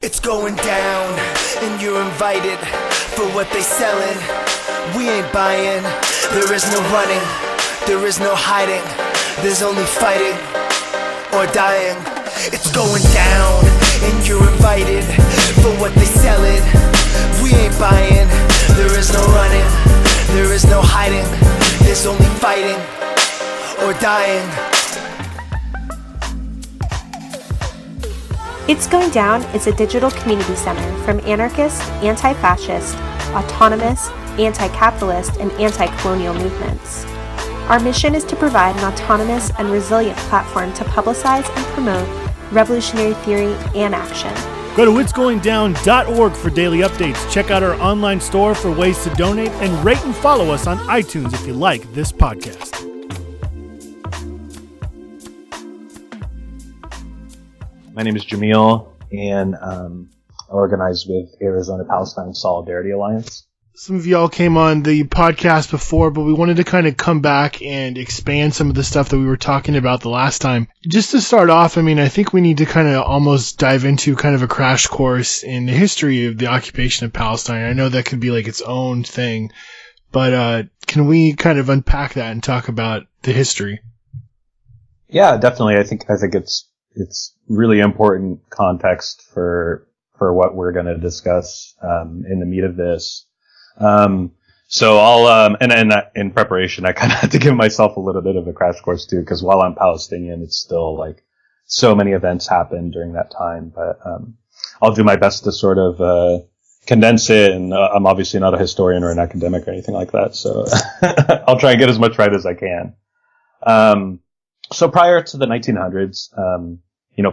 It's going down, and you're invited for what they selling. We ain't buying, there is no running, there is no hiding, there's only fighting or dying. It's going down, and you're invited for what they selling. We ain't buying, there is no running, there is no hiding, there's only fighting or dying. It's Going Down is a digital community center from anarchist, anti-fascist, autonomous, anti-capitalist, and anti-colonial movements. Our mission is to provide an autonomous and resilient platform to publicize and promote revolutionary theory and action. Go to itsgoingdown.org for daily updates. Check out our online store for ways to donate, and rate and follow us on iTunes if you like this podcast. My name is Jamil, and I organize with Arizona Palestine Solidarity Alliance. Some of y'all came on the podcast before, but we wanted to kind of come back and expand some of the stuff that we were talking about the last time. Just to start off, I think we need to kind of almost dive into kind of a crash course in the history of the occupation of Palestine. I know that could be like its own thing, but can we kind of unpack that and talk about the history? Yeah, definitely. I think it's really important context for what we're going to discuss in the meat of this. So I'll and in preparation, I kind of had to give myself a little bit of a crash course too, because while I'm Palestinian, it's still like so many events happened during that time. But I'll do my best to sort of condense it, and I'm obviously not a historian or an academic or anything like that, so I'll try and get as much right as I can. So prior to the 1900s,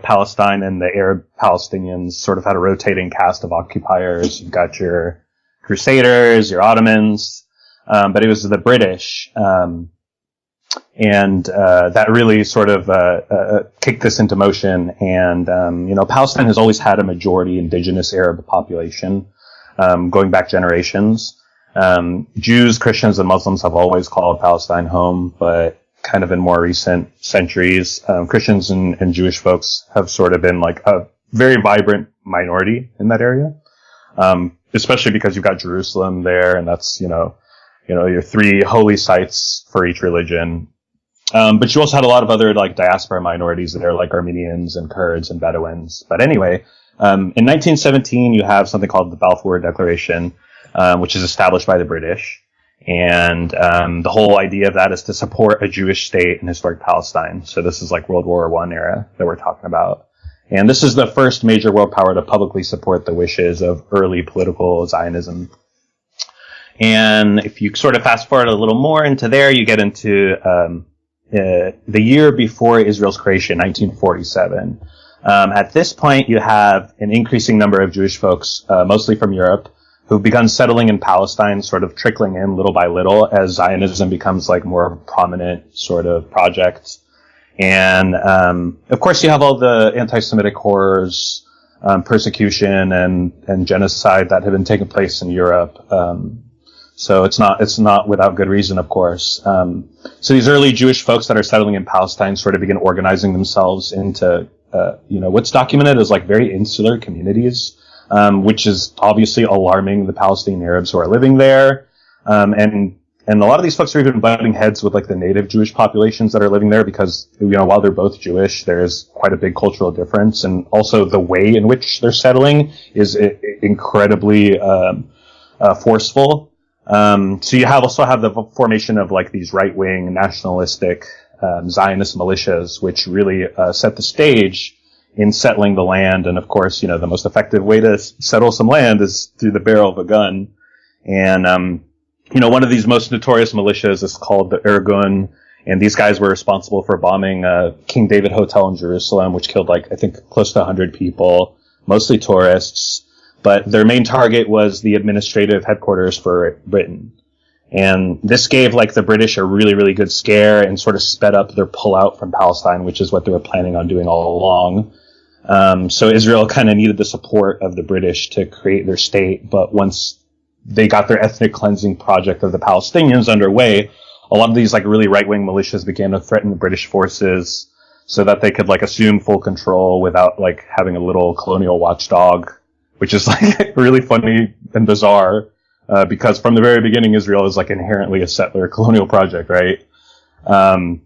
Palestine and the Arab Palestinians sort of had a rotating cast of occupiers. You've got your Crusaders, your Ottomans, but it was the British, and that really sort of kicked this into motion. And Palestine has always had a majority indigenous Arab population, going back generations. Jews, Christians, and Muslims have always called Palestine home, but kind of in more recent centuries, Christians and Jewish folks have sort of been like a very vibrant minority in that area. Especially because you've got Jerusalem there, and that's, your three holy sites for each religion. But you also had a lot of other like diaspora minorities there, like Armenians and Kurds and Bedouins. But anyway, in 1917, you have something called the Balfour Declaration, which is established by the British. And the whole idea of that is to support a Jewish state in historic Palestine. So this is like World War I era that we're talking about. And this is the first major world power to publicly support the wishes of early political Zionism. And if you sort of fast forward a little more into there, you get into the year before Israel's creation, 1947. At this point, you have an increasing number of Jewish folks, mostly from Europe, who've begun settling in Palestine, sort of trickling in little by little as Zionism becomes like more of a prominent sort of project. And of course, you have all the anti-Semitic horrors, persecution, and genocide that have been taking place in Europe. So it's not without good reason, of course. So these early Jewish folks that are settling in Palestine sort of begin organizing themselves into, what's documented as like very insular communities, which is obviously alarming the Palestinian Arabs who are living there. And a lot of these folks are even butting heads with like the native Jewish populations that are living there because, while they're both Jewish, there's quite a big cultural difference. And also the way in which they're settling is incredibly forceful. So you also have the formation of like these right-wing nationalistic Zionist militias, which really set the stage in settling the land. And of course, the most effective way to settle some land is through the barrel of a gun. And one of these most notorious militias is called the Irgun, and these guys were responsible for bombing King David Hotel in Jerusalem, which killed I think close to 100 people, mostly tourists. But their main target was the administrative headquarters for Britain. And this gave the British a really, really good scare and sort of sped up their pullout from Palestine, which is what they were planning on doing all along. So Israel kind of needed the support of the British to create their state, but once they got their ethnic cleansing project of the Palestinians underway, a lot of these really right-wing militias began to threaten the British forces so that they could assume full control without having a little colonial watchdog which is like really funny and bizarre, because from the very beginning, Israel is like inherently a settler colonial project, right? That's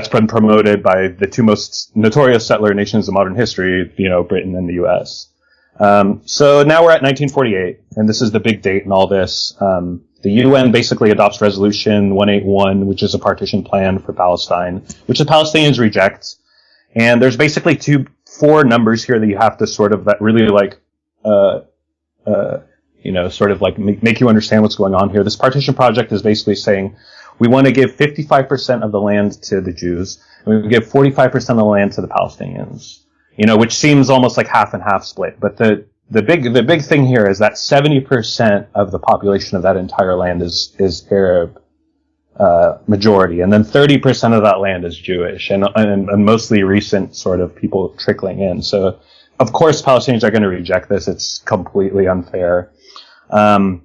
been promoted by the two most notorious settler nations in modern history, Britain and the U.S. So now we're at 1948, and this is the big date in all this. The UN basically adopts Resolution 181, which is a partition plan for Palestine, which the Palestinians reject. And there's basically four numbers here that you have to sort of really like, sort of like make you understand what's going on here. This partition project is basically saying we want to give 55% of the land to the Jews, and we give 45% of the land to the Palestinians. Which seems almost like half and half split. But the big thing here is that 70% of the population of that entire land is Arab majority, and then 30% of that land is Jewish, and mostly recent sort of people trickling in. So, of course, Palestinians are going to reject this. It's completely unfair. And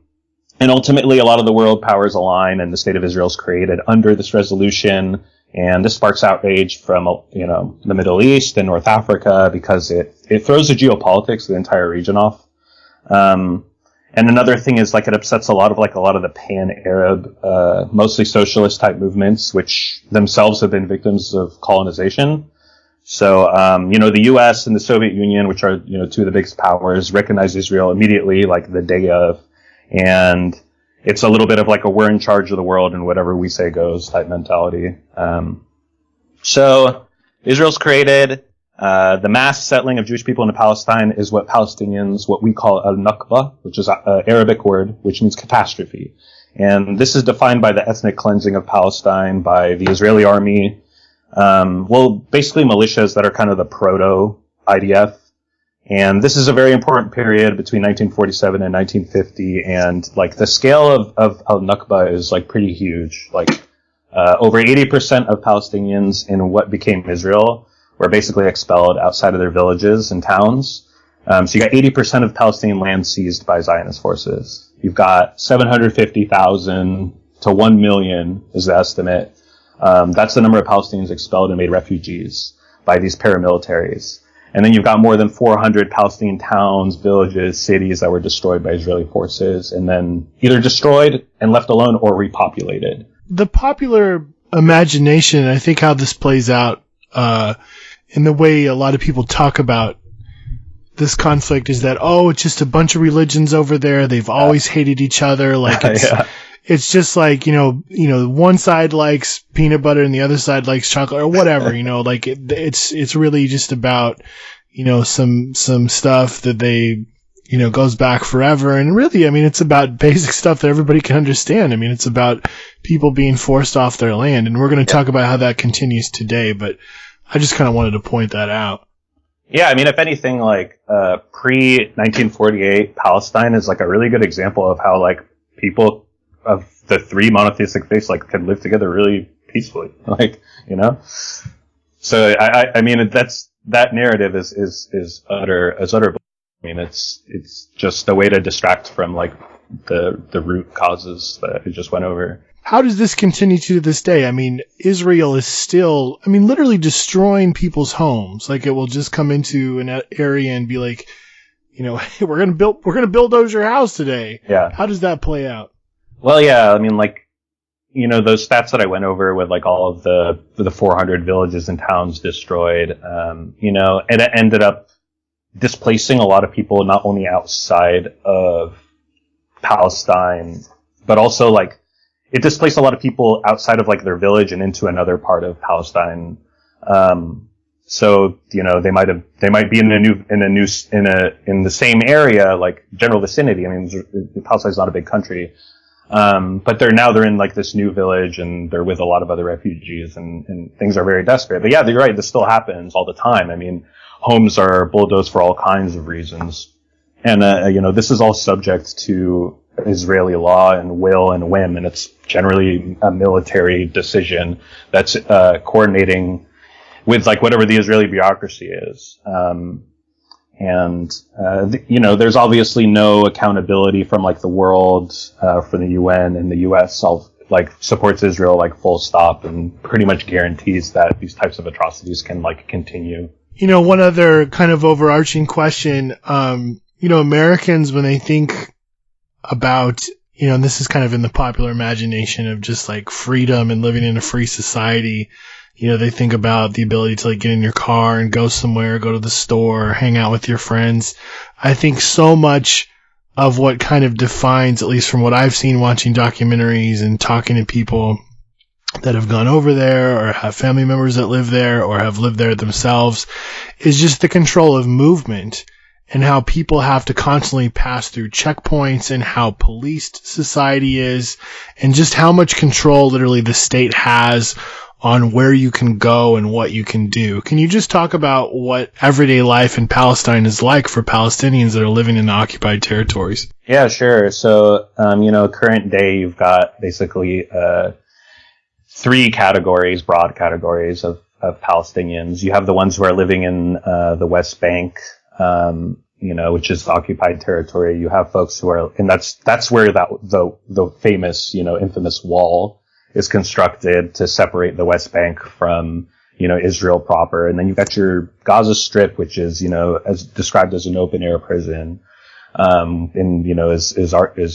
ultimately, a lot of the world powers align, and the State of Israel is created under this resolution. And this sparks outrage from, the Middle East and North Africa, because it throws the geopolitics of the entire region off. And another thing is, like, it upsets a lot of the pan-Arab, mostly socialist type movements, which themselves have been victims of colonization. So, the U.S. and the Soviet Union, which are, two of the biggest powers, recognize Israel immediately, like the day of, and it's a little bit of like a we're in charge of the world and whatever we say goes type mentality. So Israel's created. The mass settling of Jewish people into Palestine is what we call al-Nakba, which is an Arabic word, which means catastrophe. And this is defined by the ethnic cleansing of Palestine by the Israeli army. Basically militias that are kind of the proto-IDF. And this is a very important period between 1947 and 1950, and like the scale of al-Nakba is like pretty huge. Like over 80% of Palestinians in what became Israel were basically expelled outside of their villages and towns. So you got 80% of Palestinian land seized by Zionist forces. You've got 750,000 to 1 million is the estimate. That's the number of Palestinians expelled and made refugees by these paramilitaries. And then you've got more than 400 Palestinian towns, villages, cities that were destroyed by Israeli forces, and then either destroyed and left alone or repopulated. The popular imagination, I think how this plays out, in the way a lot of people talk about this conflict is that, it's just a bunch of religions over there. They've always hated each other. Like it's just like, one side likes peanut butter and the other side likes chocolate or whatever, like it's really just about, some stuff that they, goes back forever. And really, it's about basic stuff that everybody can understand. It's about people being forced off their land. And we're going to talk about how that continues today, but I just kind of wanted to point that out. Yeah, if anything, like, pre-1948 Palestine is like a really good example of how like people of the three monotheistic faiths like could live together really peacefully, So that narrative is utter. It's just a way to distract from like the root causes that it just went over. How does this continue to this day? Israel is still, literally destroying people's homes. Like it will just come into an area and be like, hey, we're gonna bulldoze your house today. Yeah. How does that play out? Well, yeah, those stats that I went over with like all of the 400 villages and towns destroyed, it ended up displacing a lot of people, not only outside of Palestine, but also like it displaced a lot of people outside of like their village and into another part of Palestine. So, they might be in the same area, like general vicinity. Palestine's not a big country. But they're in like this new village and they're with a lot of other refugees and things are very desperate. But yeah, you're right. This still happens all the time. Homes are bulldozed for all kinds of reasons. And, this is all subject to Israeli law and will and whim. And it's generally a military decision that's, coordinating with like whatever the Israeli bureaucracy is. There's obviously no accountability from like the world, for the UN, and the US supports Israel like full stop and pretty much guarantees that these types of atrocities can like continue One other kind of overarching question, Americans, when they think about, and this is kind of in the popular imagination of just like freedom and living in a free society, they think about the ability to like get in your car and go somewhere, go to the store, hang out with your friends. I think so much of what kind of defines, at least from what I've seen watching documentaries and talking to people that have gone over there or have family members that live there or have lived there themselves, is just the control of movement and how people have to constantly pass through checkpoints and how policed society is and just how much control literally the state has on where you can go and what you can do. Can you just talk about what everyday life in Palestine is like for Palestinians that are living in the occupied territories? Yeah, sure. So, current day, you've got basically three broad categories of Palestinians. You have the ones who are living in the West Bank, which is occupied territory. You have folks who are, and that's where the famous, infamous wall is constructed to separate the West Bank from, Israel proper. And then you've got your Gaza Strip, which is, as described as an open air prison. Is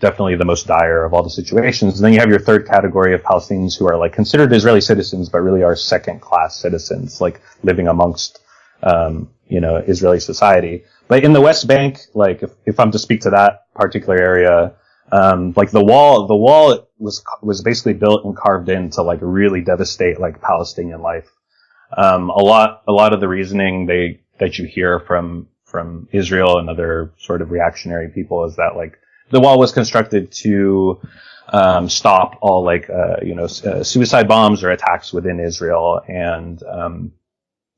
definitely the most dire of all the situations. And then you have your third category of Palestinians who are like considered Israeli citizens, but really are second class citizens, like living amongst, Israeli society. But in the West Bank, like if I'm to speak to that particular area, like the wall was basically built and carved in to like really devastate like Palestinian life. A lot of the reasoning that you hear from Israel and other sort of reactionary people is that like the wall was constructed to stop all like suicide bombs or attacks within Israel, and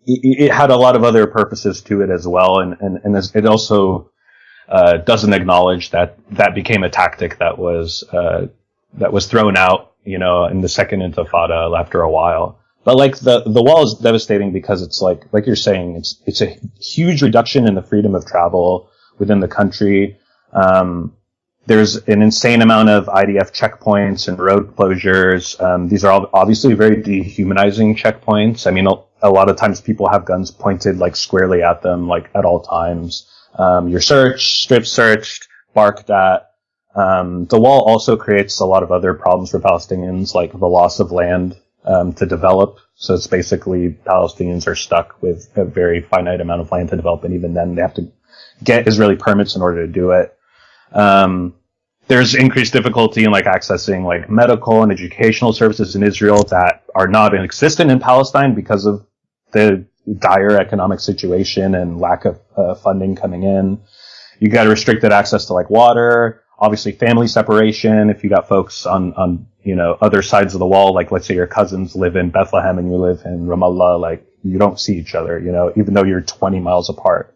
it had a lot of other purposes to it as well, and it also doesn't acknowledge that became a tactic that was thrown out, in the Second Intifada after a while. But like the wall is devastating because it's like you're saying, it's a huge reduction in the freedom of travel within the country. There's an insane amount of IDF checkpoints and road closures. These are all obviously very dehumanizing checkpoints. I mean, a lot of times people have guns pointed like squarely at them, like at all times. You're strip searched, barked at. The wall also creates a lot of other problems for Palestinians, like the loss of land to develop. So it's basically Palestinians are stuck with a very finite amount of land to develop, and even then they have to get Israeli permits in order to do it. There's increased difficulty in like accessing like medical and educational services in Israel that are not existent in Palestine because of the dire economic situation and lack of funding coming in. You got restricted access to like water, obviously family separation. If you got folks on other sides of the wall, like let's say your cousins live in Bethlehem and you live in Ramallah, like you don't see each other, even though you're 20 miles apart.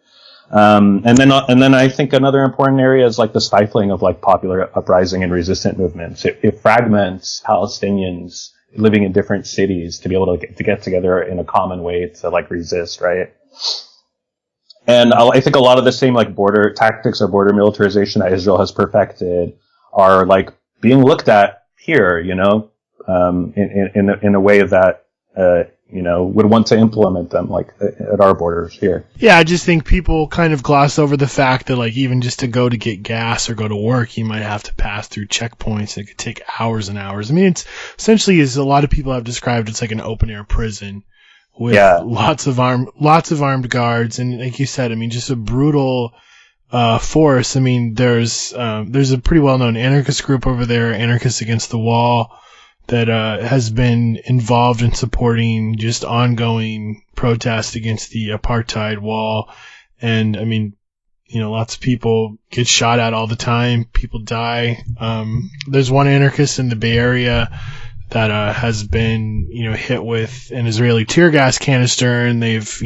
And then I think another important area is like the stifling of like popular uprising and resistant movements. It fragments Palestinians living in different cities to be able to get together in a common way to like resist, right? And I think a lot of the same like border tactics or border militarization that Israel has perfected are like being looked at here, in a way that would want to implement them like at our borders here. Yeah, I just think people kind of gloss over the fact that like even just to go to get gas or go to work, you might have to pass through checkpoints. It could take hours and hours. I mean, it's essentially, as a lot of people have described, it's like an open air prison with lots of armed guards, and like you said, I mean, just a brutal force. I mean, there's a pretty well known anarchist group over there, Anarchists Against the Wall, that has been involved in supporting just ongoing protest against the apartheid wall. And I mean, lots of people get shot at all the time. People die. There's one anarchist in the Bay Area that has been, hit with an Israeli tear gas canister, and they've,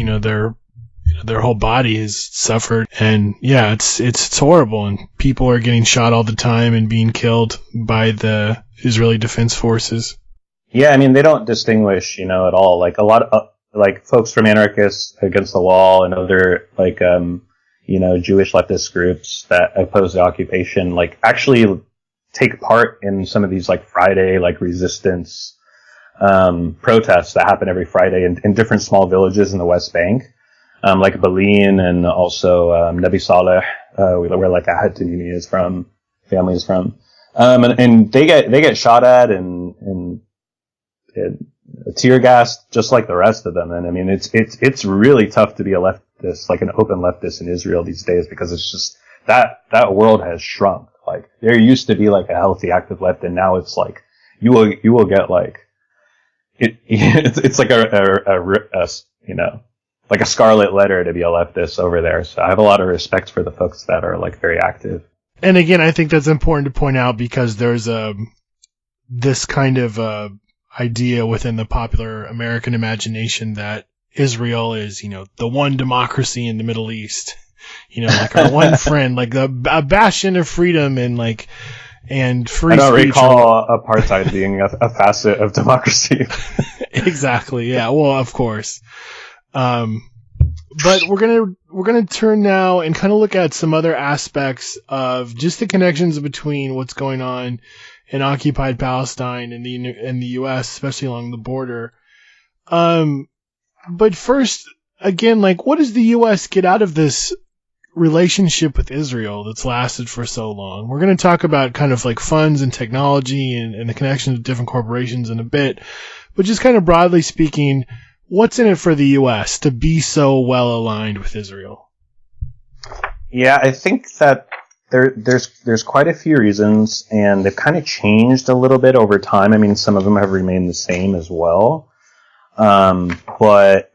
their whole body has suffered. And yeah, it's horrible, and people are getting shot all the time and being killed by the Israeli Defense Forces. Yeah, I mean, they don't distinguish, at all. Like a lot of, like folks from Anarchists Against the Wall and other, like, Jewish leftist groups that oppose the occupation, like actually take part in some of these like Friday, like resistance, protests that happen every Friday in different small villages in the West Bank, like Baleen and also Nabi Saleh, where like Ahad Tamimi is from, family is from, and they get shot at and tear gassed just like the rest of them. And I mean, it's really tough to be a leftist, like an open leftist in Israel these days, because it's just that world has shrunk. Like there used to be like a healthy, active left, and now it's like you will get like it's like a you know, like a scarlet letter to be a leftist over there. So I have a lot of respect for the folks that are like very active. And again, I think that's important to point out because there's this kind of idea within the popular American imagination that Israel is, you know, the one democracy in the Middle East, you know, like our one friend, like a bastion of freedom and like and free speech. I don't recall apartheid being a facet of democracy. Exactly. Yeah. Well, of course. But we're gonna turn now and kind of look at some other aspects of just the connections between what's going on in occupied Palestine and the U.S., especially along the border. But first, again, like, what does the U.S. get out of this relationship with Israel that's lasted for so long? We're going to talk about kind of like funds and technology and the connections with different corporations in a bit, but just kind of broadly speaking, what's in it for the U.S. to be so well aligned with Israel? Yeah, I think that there's quite a few reasons, and they've kind of changed a little bit over time. I mean, some of them have remained the same as well. But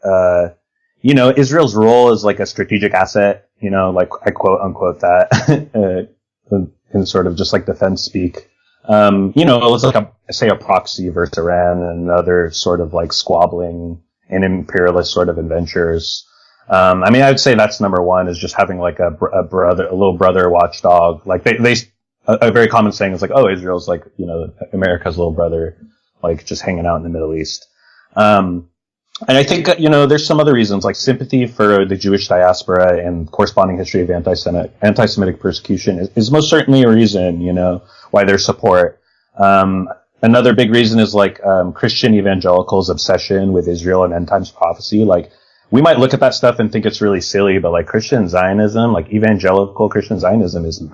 you know, Israel's role is like a strategic asset, you know, like I quote unquote that in sort of just like defense speak. You know, it's like a proxy versus Iran and other sort of like squabbling and imperialist sort of adventures. I mean, I'd say that's number one, is just having like a little brother watchdog. Like a very common saying is like, oh, Israel's like, you know, America's little brother, like just hanging out in the Middle East. And I think, you know, there's some other reasons, like sympathy for the Jewish diaspora and corresponding history of anti-Semitic persecution is most certainly a reason, you know, why there's support. Another big reason is like, Christian evangelicals' obsession with Israel and end times prophecy. Like, we might look at that stuff and think it's really silly, but like Christian Zionism, like evangelical Christian Zionism is a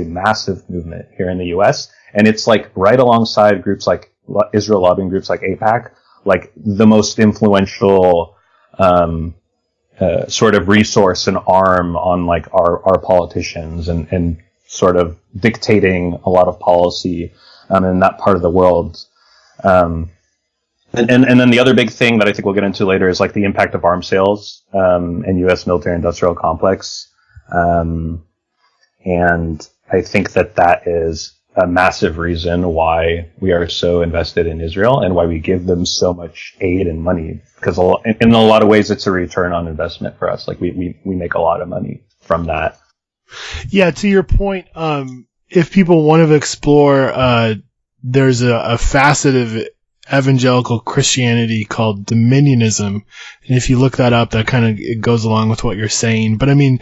massive movement here in the U.S. And it's like right alongside groups like Israel lobbying groups like AIPAC, like the most influential, sort of resource and arm on like our politicians and sort of dictating a lot of policy, in that part of the world. And then the other big thing that I think we'll get into later is like the impact of arms sales, and U.S. military industrial complex. And I think that is a massive reason why we are so invested in Israel and why we give them so much aid and money, because in a lot of ways it's a return on investment for us. Like we make a lot of money from that. Yeah. To your point, if people want to explore, there's a facet of evangelical Christianity called dominionism. And if you look that up, that kind of it goes along with what you're saying. But I mean,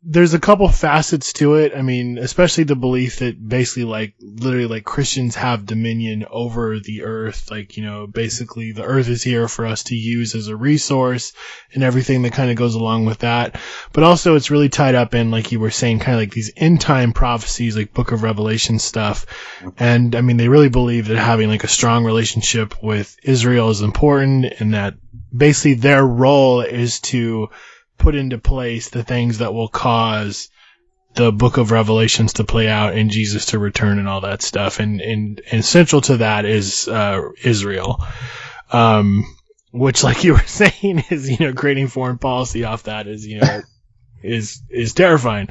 there's a couple facets to it. I mean, especially the belief that basically like literally like Christians have dominion over the earth. Like, you know, basically the earth is here for us to use as a resource and everything that kind of goes along with that. But also it's really tied up in, like you were saying, kind of like these end time prophecies, like Book of Revelation stuff. And I mean, they really believe that having like a strong relationship with Israel is important, and that basically their role is to put into place the things that will cause the Book of Revelations to play out and Jesus to return and all that stuff. And central to that is Israel, which, like you were saying, is, you know, creating foreign policy off that is, you know, is terrifying.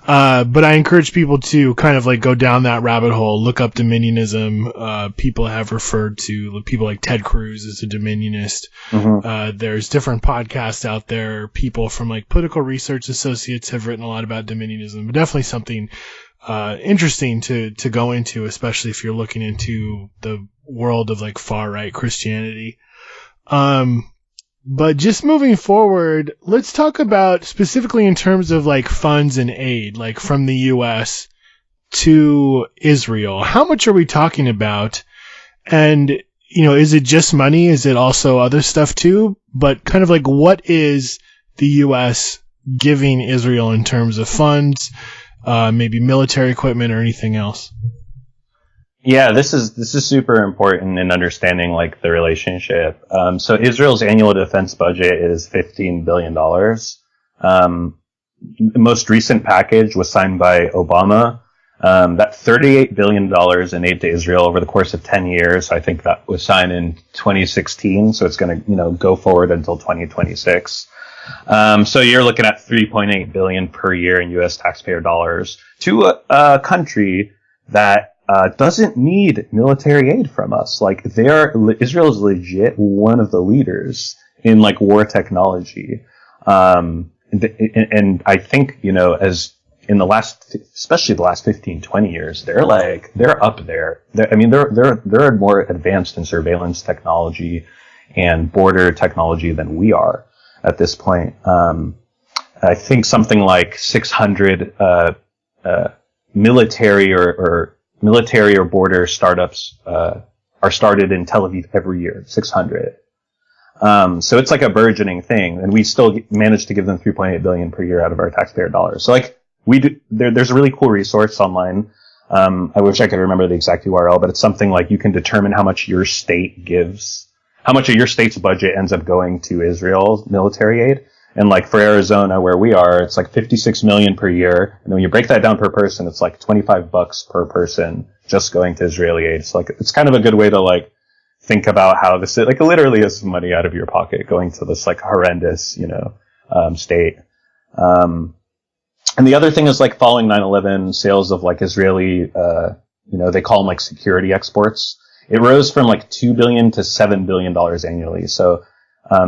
But I encourage people to kind of like go down that rabbit hole, look up dominionism. People have referred to people like Ted Cruz as a dominionist. Mm-hmm. There's different podcasts out there. People from like Political Research Associates have written a lot about dominionism, but definitely something interesting to go into, especially if you're looking into the world of like far right Christianity. But just moving forward, let's talk about specifically in terms of like funds and aid, like from the U.S. to Israel. How much are we talking about? And, is it just money? Is it also other stuff too? But kind of like, what is the U.S. giving Israel in terms of funds, maybe military equipment or anything else? Yeah, this is super important in understanding like the relationship. So Israel's annual defense budget is $15 billion. The most recent package was signed by Obama. That $38 billion in aid to Israel over the course of 10 years. I think that was signed in 2016. So it's going to, go forward until 2026. So you're looking at $3.8 billion per year in U.S. taxpayer dollars to a country that doesn't need military aid from us. Like Israel is legit one of the leaders in like war technology. And I think, as in especially the last 15, 20 years, they're up there. They're more advanced in surveillance technology and border technology than we are at this point. I think something like 600, military or border startups are started in Tel Aviv every year, 600. So it's like a burgeoning thing, and we still manage to give them $3.8 billion per year out of our taxpayer dollars. So like there's a really cool resource online. I wish I could remember the exact URL, but it's something like you can determine how much your state gives, how much of your state's budget ends up going to Israel's military aid. And like for Arizona, where we are, it's like $56 million per year. And when you break that down per person, it's like $25 per person just going to Israeli aid. So like, it's kind of a good way to like think about how this like literally is money out of your pocket going to this like horrendous, state. And the other thing is like following 9/11, sales of like Israeli, they call them like security exports. It rose from like $2 billion to $7 billion annually. So,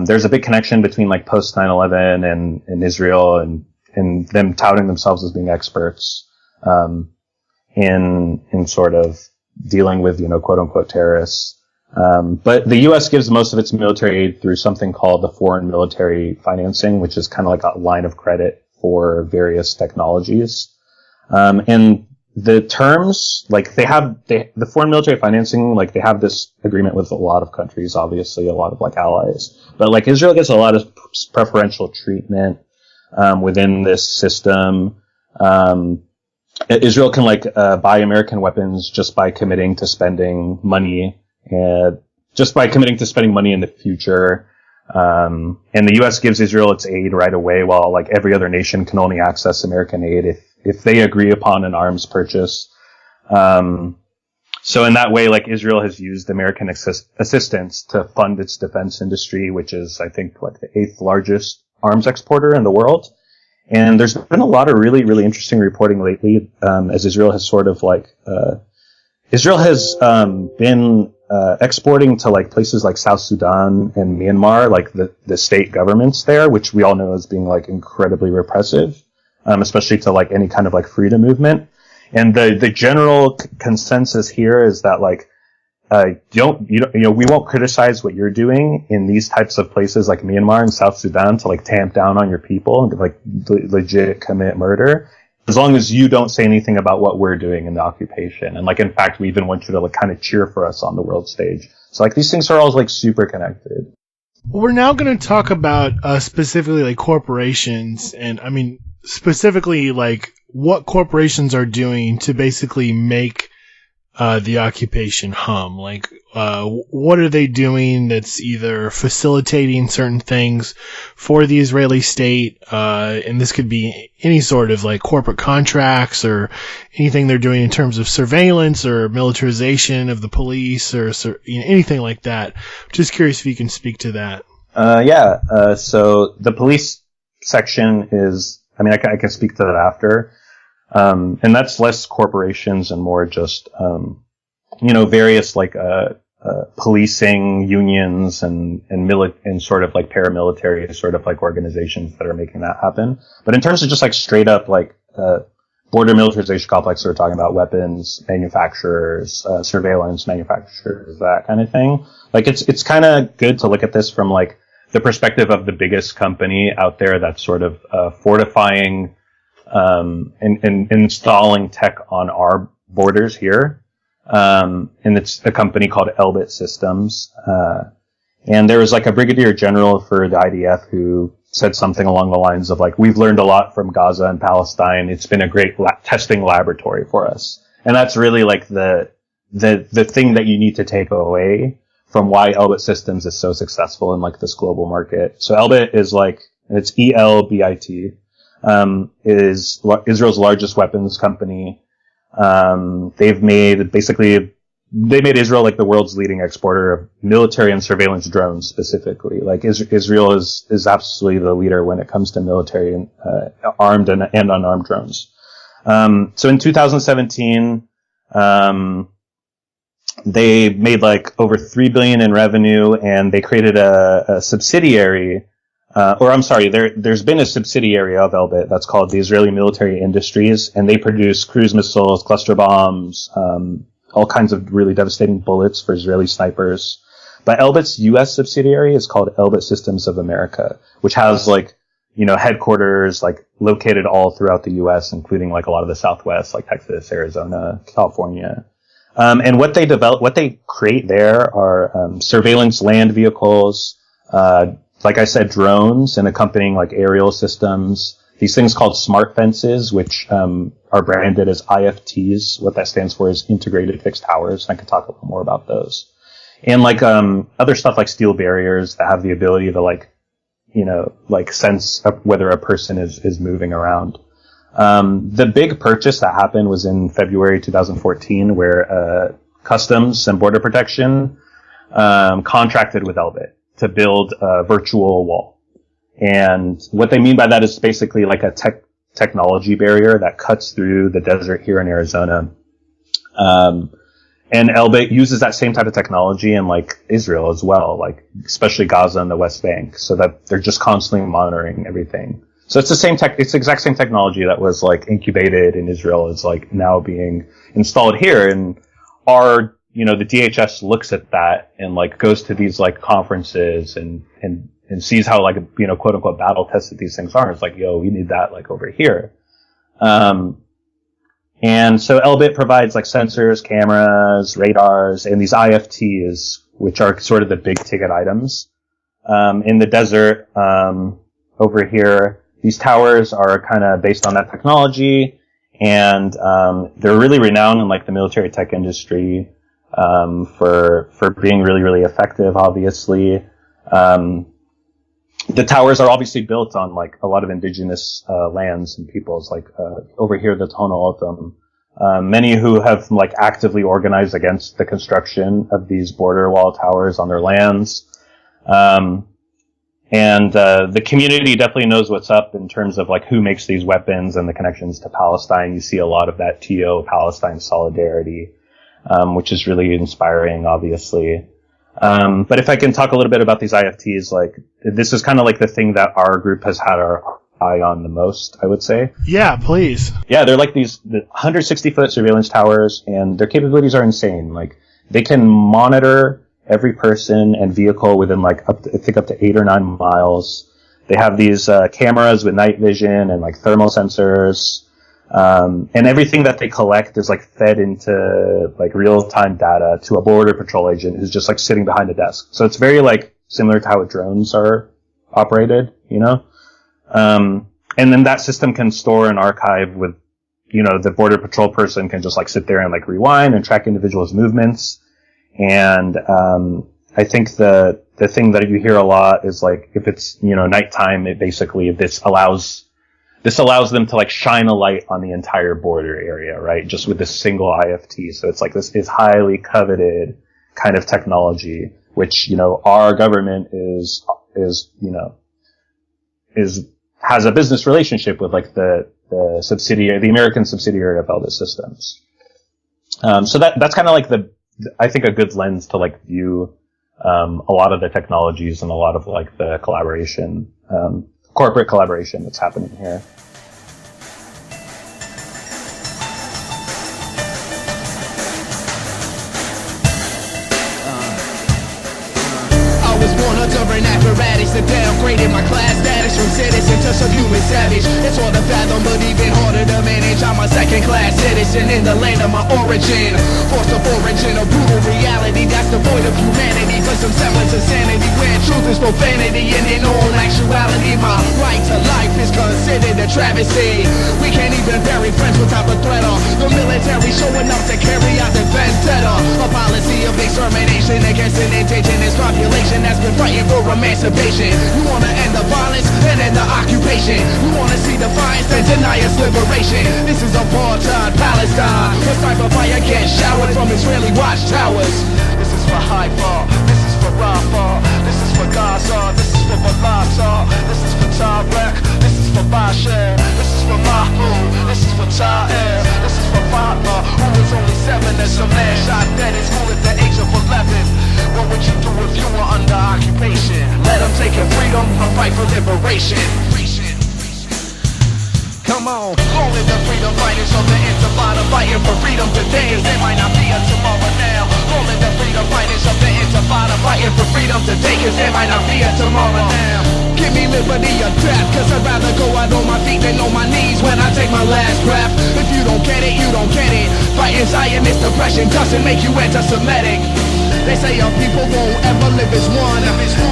there's a big connection between like post 9/11 and Israel and them touting themselves as being experts, in sort of dealing with, quote unquote terrorists. But the U.S. gives most of its military aid through something called the foreign military financing, which is kind of like a line of credit for various technologies. And the terms, like the foreign military financing, like they have this agreement with a lot of countries, obviously a lot of like allies, but like Israel gets a lot of preferential treatment, within this system. Israel can like, buy American weapons just by committing to spending money in the future. And the U.S. gives Israel its aid right away, while like every other nation can only access American aid if they agree upon an arms purchase. So in that way, like Israel has used American assistance to fund its defense industry, which is, I think, like the 8th largest arms exporter in the world. And there's been a lot of really, really interesting reporting lately, as Israel has sort of like, been exporting to like places like South Sudan and Myanmar, like the state governments there, which we all know as being like incredibly repressive, especially to like any kind of like freedom movement. And the general consensus here is that like, we won't criticize what you're doing in these types of places like Myanmar and South Sudan to like tamp down on your people and like legit commit murder, as long as you don't say anything about what we're doing in the occupation. And like, in fact, we even want you to like kind of cheer for us on the world stage. So like these things are all like super connected. We're now going to talk about specifically like corporations, and I mean specifically like what corporations are doing to basically make the occupation hum. Like, what are they doing that's either facilitating certain things for the Israeli state, and this could be any sort of like corporate contracts or anything they're doing in terms of surveillance or militarization of the police or anything like that. Just curious if you can speak to that. So the police section is, I can speak to that after. And that's less corporations and more just, various like, policing unions and sort of like paramilitary sort of like organizations that are making that happen. But in terms of just like straight up like, border militarization complex, we're talking about weapons manufacturers, surveillance manufacturers, that kind of thing. Like it's kind of good to look at this from like the perspective of the biggest company out there that's sort of, fortifying, and installing tech on our borders here. And it's a company called Elbit Systems. And there was like a brigadier general for the IDF who said something along the lines of like, we've learned a lot from Gaza and Palestine. It's been a great testing laboratory for us. And that's really like the thing that you need to take away from why Elbit Systems is so successful in like this global market. So Elbit is like, it's ELBIT, is Israel's largest weapons company. They made Israel like the world's leading exporter of military and surveillance drones specifically. Like Israel is absolutely the leader when it comes to military and armed and unarmed drones. So in 2017, they made like over $3 billion in revenue, and they created a subsidiary. There's been a subsidiary of Elbit that's called the Israeli Military Industries, and they produce cruise missiles, cluster bombs, all kinds of really devastating bullets for Israeli snipers. But Elbit's U.S. subsidiary is called Elbit Systems of America, which has like, headquarters like located all throughout the U.S., including like a lot of the Southwest, like Texas, Arizona, California. And what they create there are surveillance land vehicles, like I said, drones and accompanying like aerial systems. These things called smart fences, which are branded as IFTs. What that stands for is integrated fixed towers. And I could talk a little more about those. And like other stuff like steel barriers that have the ability to sense whether a person is moving around. The big purchase that happened was in February 2014, where Customs and Border Protection contracted with Elbit to build a virtual wall. And what they mean by that is basically like a technology barrier that cuts through the desert here in Arizona. And Elbit uses that same type of technology in like Israel as well, like especially Gaza and the West Bank, so that they're just constantly monitoring everything. So it's it's the exact same technology that was like incubated in Israel is like now being installed here. And the DHS looks at that and like goes to these like conferences and sees how like, quote unquote battle tested these things are. It's like, we need that like over here. And so Elbit provides like sensors, cameras, radars, and these IFTs, which are sort of the big ticket items. In the desert, over here, these towers are kind of based on that technology, and they're really renowned in like the military tech industry for being really, really effective, obviously. The towers are obviously built on like a lot of indigenous lands and peoples, like over here the Tohono O'odham. Many who have like actively organized against the construction of these border wall towers on their lands. And the community definitely knows what's up in terms of like who makes these weapons and the connections to Palestine. You see a lot of that TO Palestine solidarity, which is really inspiring, obviously. But if I can talk a little bit about these IFTs, like this is kind of like the thing that our group has had our eye on the most, I would say. Yeah, please. Yeah, they're like these 160-foot surveillance towers, and their capabilities are insane. Like they can monitor every person and vehicle within like up to 8 or 9 miles. They have these cameras with night vision and like thermal sensors. And everything that they collect is like fed into like real-time data to a border patrol agent who's just like sitting behind a desk. So it's very like similar to how drones are operated, and then that system can store an archive with, the border patrol person can just like sit there and like rewind and track individuals' movements. And I think the thing that you hear a lot is like if it's nighttime, this allows them to like shine a light on the entire border area, right? Just with this single IFT. So it's like this is highly coveted kind of technology, which our government has a business relationship with like the American subsidiary of Elbit Systems. So that's kind of like I think a good lens to like view a lot of the technologies and a lot of like the collaboration, corporate collaboration that's happening here. I was born under an apparatus that downgraded my class status from citizen to subhuman savage. It's hard to fathom, but even harder to manage. I'm a second-class citizen in the land of my origin. Forced of origin, a brutal reality that's devoid of humanity. For some semblance of sanity, where truth is profanity, and in all actuality, my right to life is considered a travesty. We can't even bury friends without the threat of the military showing up to carry out the vendetta. A policy of extermination against an indigenous population that's been fighting for emancipation. You wanna end the violence and end the occupation. You wanna see defiance and deny us liberation. This is apartheid Palestine. A sniper fire gets showered from Israeli watchtowers. This is for Haifa. This is for Rafah. This is for Gaza. This is for Balata. This is for Tarek. This is for Bashir. This is for Mahmoud. This is for Ta'ir. This is for Fatma, who was only 7 as a man shot dead in school at the age of 11. What would you do if you were under occupation? Let them take your freedom or fight for liberation. Come on, only the freedom fighters of the Intifada fighting for freedom today, 'cause there might not be a tomorrow now. Only the freedom fighters of the Intifada fighting for freedom today, 'cause there might not be a tomorrow now. Give me liberty or death, 'cause I'd rather go out on my feet than on my knees when I take my last breath. If you don't get it, you don't get it. Fighting Zionist oppression doesn't make you anti-Semitic. They say our people won't ever live as one.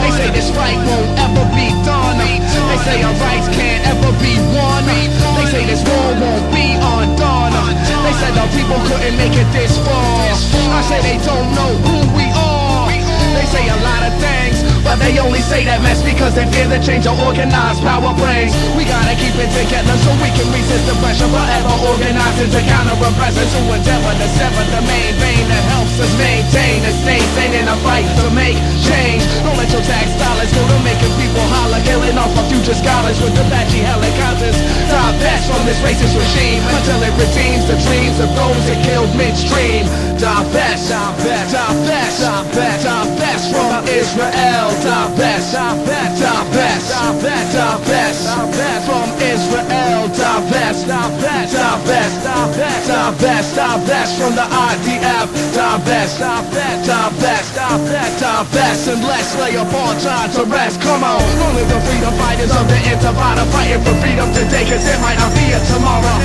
They say this fight won't ever be done. They say our rights can't ever be won. They say this war won't be undone. They said our people couldn't make it this far. I say they don't know who we are. They say a lot of things, but they only say that mess because they fear the change of organized power brings. We gotta keep it together so we can resist the pressure, forever organizing to counter oppressors who endeavor to sever the main vein that helps us maintain a state sane in a fight to make change. Don't let your tax dollars go to making people holler, killing off our future scholars with Apache helicopters. Divest from this racist regime until it redeems the dreams of those that killed midstream. Divest, divest, divest, divest, divest from Israel. Divest, divest, divest, divest, divest, divest from Israel. Divest, divest, divest, divest, divest, divest from the IDF. Divest, divest, divest, divest, divest, and let's lay apartheid to rest. Come on, only the freedom fighters of the Intifada fighting for freedom today, 'cause there might not be a tomorrow.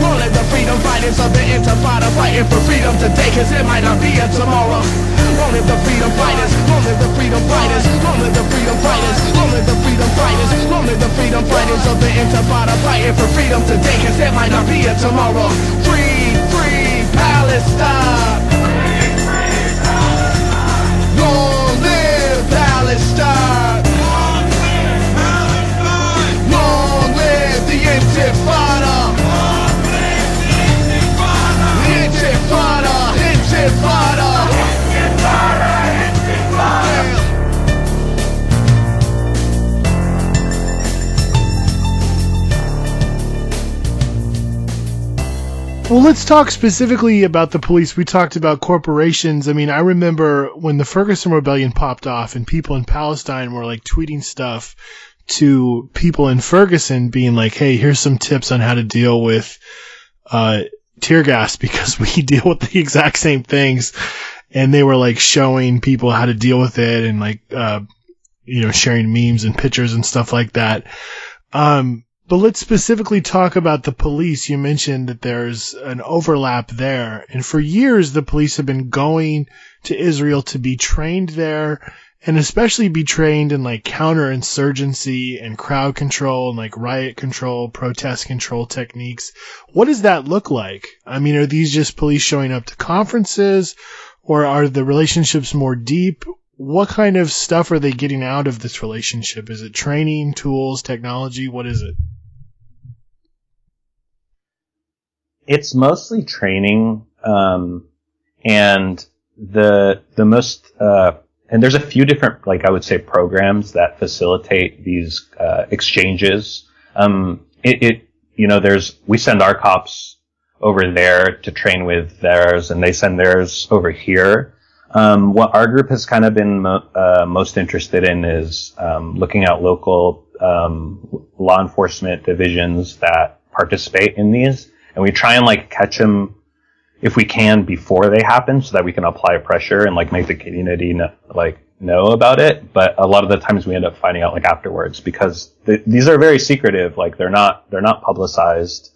Only the freedom fighters of the Intifada fighting for freedom today, 'cause there might not be a tomorrow. Only the freedom fighters, only the freedom fighters, only the freedom fighters, only the freedom fighters, only the freedom fighters of the Intifada fighting for freedom today, 'cause there might not be a tomorrow. Free, free Palestine. Long live Palestine. Long live the Intifada. Intifada, Intifada. Well, let's talk specifically about the police. We talked about corporations. I mean, I remember when the Ferguson Rebellion popped off and people in Palestine were like tweeting stuff to people in Ferguson being like, hey, here's some tips on how to deal with tear gas because we deal with the exact same things. And they were like showing people how to deal with it and like, sharing memes and pictures and stuff like that. But let's specifically talk about the police. You mentioned that there's an overlap there. And for years, the police have been going to Israel to be trained there and especially be trained in like counterinsurgency and crowd control and like riot control, protest control techniques. What does that look like? I mean, are these just police showing up to conferences or are the relationships more deep? What kind of stuff are they getting out of this relationship? Is it training, tools, technology? What is it? It's mostly training, and the most, and there's a few different, like I would say, programs that facilitate these, exchanges. We send our cops over there to train with theirs and they send theirs over here. What our group has kind of been, most interested in is, looking at local, law enforcement divisions that participate in these. And we try and like catch them if we can before they happen so that we can apply pressure and like make the community know about it, but a lot of the times we end up finding out like afterwards because these are very secretive. Like they're not publicized.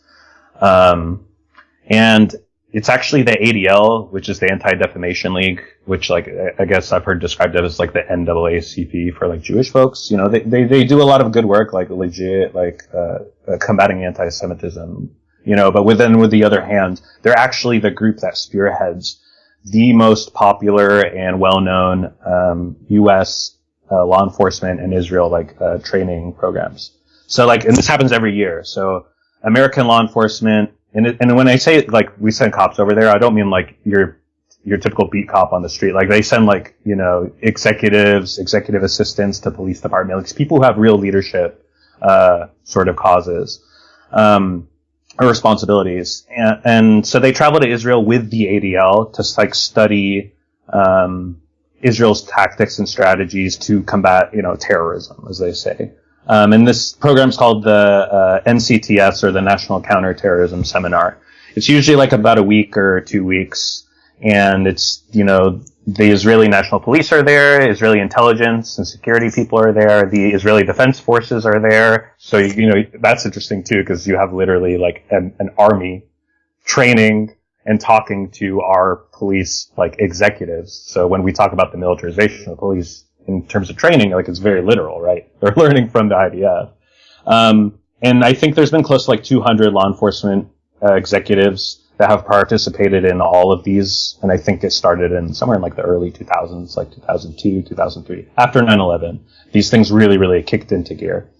And it's actually the ADL, which is the Anti-Defamation League, which like I guess I've heard described as like the NAACP for like Jewish folks. You know, they do a lot of good work, like legit, like combating anti-Semitism. You know, but with the other hand, they're actually the group that spearheads the most popular and well-known U.S. Law enforcement in Israel training programs. So like, and this happens every year. So American law enforcement, and when I say like we send cops over there, I don't mean like your typical beat cop on the street. Like they send like, you know, executive assistants to police department, like people who have real leadership sort of causes or responsibilities, and so they travel to Israel with the ADL to like study Israel's tactics and strategies to combat, you know, terrorism, as they say. And this program's called the NCTS, or the National Counterterrorism Seminar. It's usually like about a week or 2 weeks, and it's, you know, the Israeli National Police are there, Israeli intelligence and security people are there, the Israeli Defense Forces are there. So, you know, that's interesting too, because you have literally like an army training and talking to our police like executives. So when we talk about the militarization of police in terms of training, like it's very literal, right? They're learning from the IDF. And I think there's been close to like 200 law enforcement executives that have participated in all of these, and I think it started in somewhere in like the early 2000s, like 2002, 2003. After 9/11, these things really, really kicked into gear.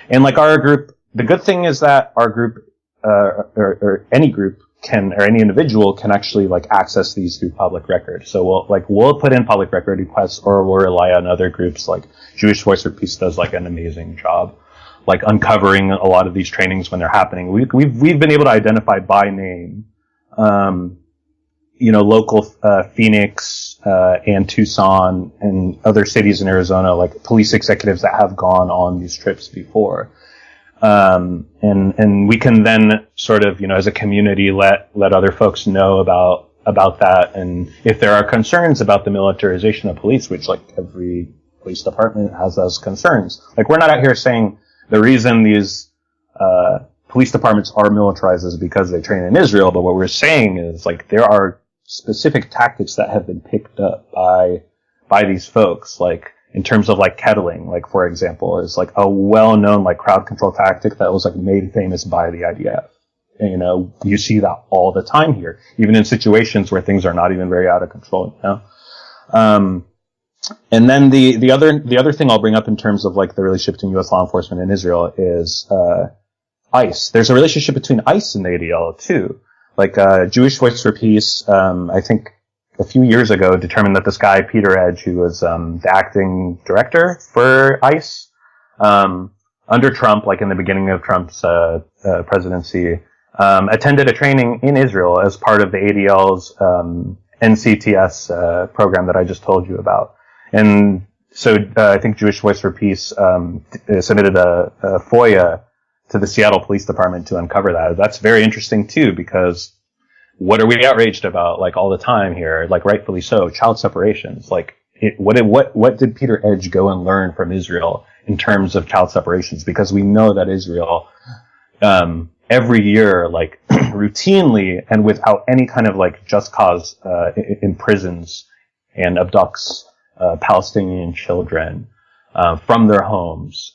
And like our group, the good thing is that our group, or any group can, or any individual can actually like access these through public record. So we'll put in public record requests, or we'll rely on other groups. Like Jewish Voice for Peace does like an amazing job, like uncovering a lot of these trainings when they're happening. We've been able to identify by name, you know, local Phoenix and Tucson and other cities in Arizona, like police executives that have gone on these trips before. And we can then sort of, you know, as a community, let other folks know about that. And if there are concerns about the militarization of police, which like every police department has those concerns, like we're not out here saying the reason these police departments are militarized is because they train in Israel, but what we're saying is like there are specific tactics that have been picked up by these folks, like in terms of like kettling, like for example, is like a well-known like crowd control tactic that was like made famous by the IDF. And, you know, you see that all the time here, even in situations where things are not even very out of control, you know. And then the other thing I'll bring up in terms of like the relationship between U.S. law enforcement and Israel is ICE. There's a relationship between ICE and the ADL too. Like Jewish Voice for Peace, I think a few years ago determined that this guy Peter Edge, who was the acting director for ICE under Trump, like in the beginning of Trump's presidency, attended a training in Israel as part of the ADL's NCTS program that I just told you about. And so I think Jewish Voice for Peace submitted a FOIA to the Seattle Police Department to uncover that. That's very interesting too, because what are we outraged about like all the time here? Like rightfully so, child separations. Like what did Peter Edge go and learn from Israel in terms of child separations? Because we know that Israel every year, like routinely and without any kind of like just cause, imprisons and abducts Palestinian children from their homes,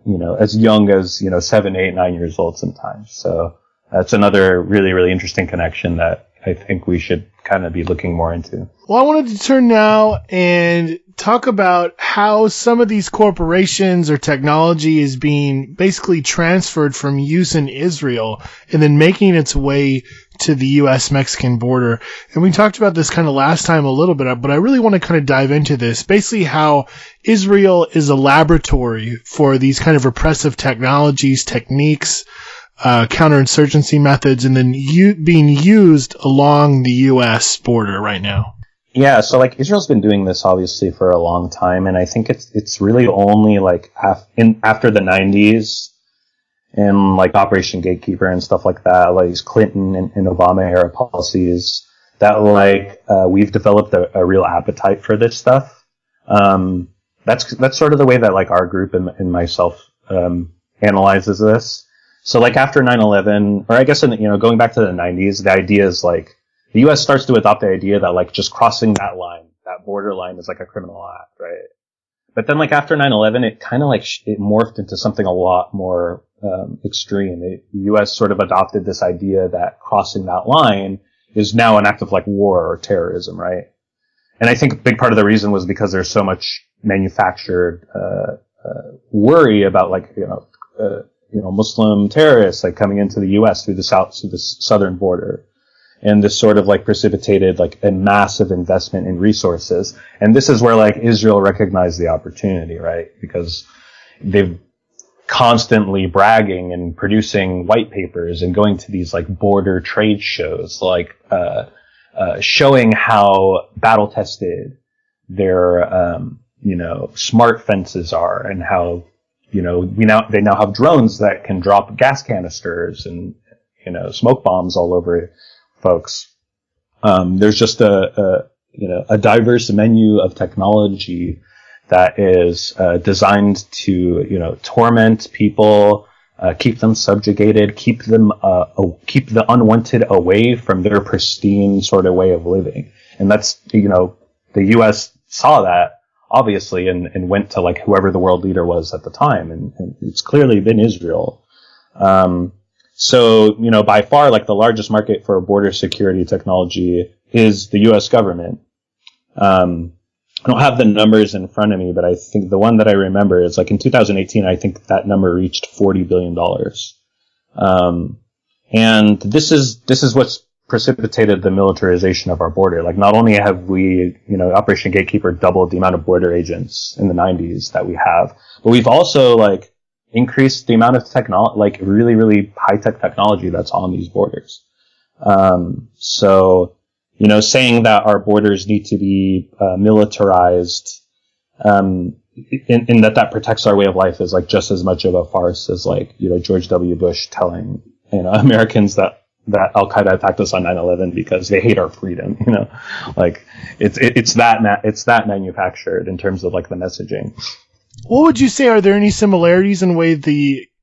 you know, as young as, you know, 7, 8, 9 years old sometimes. So that's another really, really interesting connection that I think we should kind of be looking more into. Well, I wanted to turn now and talk about how some of these corporations or technology is being basically transferred from use in Israel and then making its way to the U.S.-Mexican border. And we talked about this kind of last time a little bit, but I really want to kind of dive into this. Basically how Israel is a laboratory for these kind of repressive technologies, techniques, counterinsurgency methods, and then being used along the U.S. border right now. Yeah, so like Israel's been doing this obviously for a long time, and I think it's really only like after the 90s and like Operation Gatekeeper and stuff like that, like these Clinton and Obama era policies, that like we've developed a real appetite for this stuff. That's sort of the way that like our group and myself analyzes this. So like after 9/11, or I guess going back to the 90s, the idea is like the U.S. starts to adopt the idea that like just crossing that line, that border line, is like a criminal act, right? But then like after 9/11, it kind of like it morphed into something a lot more extreme. The U.S. sort of adopted this idea that crossing that line is now an act of like war or terrorism, right? And I think a big part of the reason was because there's so much manufactured worry about like Muslim terrorists like coming into the U.S. through the southern border, and this sort of like precipitated like a massive investment in resources. And this is where like Israel recognized the opportunity, right? Because they've constantly bragging and producing white papers and going to these like border trade shows, like showing how battle tested their smart fences are, and how they now have drones that can drop gas canisters and smoke bombs all over folks. There's just a diverse menu of technology that is designed to torment people, keep them subjugated, keep the unwanted away from their pristine sort of way of living. And that's the U.S. saw that obviously and went to like whoever the world leader was at the time, and it's clearly been Israel. So by far like the largest market for border security technology is the U.S. government. I don't have the numbers in front of me, but I think the one that I remember is like in 2018, I think that number reached $40 billion. And this is what's precipitated the militarization of our border. Like not only have we, Operation Gatekeeper doubled the amount of border agents in the 90s that we have, but we've also like increased the amount of technology, like really, really high tech technology that's on these borders. So saying that our borders need to be militarized, in that protects our way of life is like just as much of a farce as like George W. Bush telling Americans that Al Qaeda attacked us on 9/11 because they hate our freedom. Like it's that manufactured in terms of like the messaging. What would you say? Are there any similarities in the way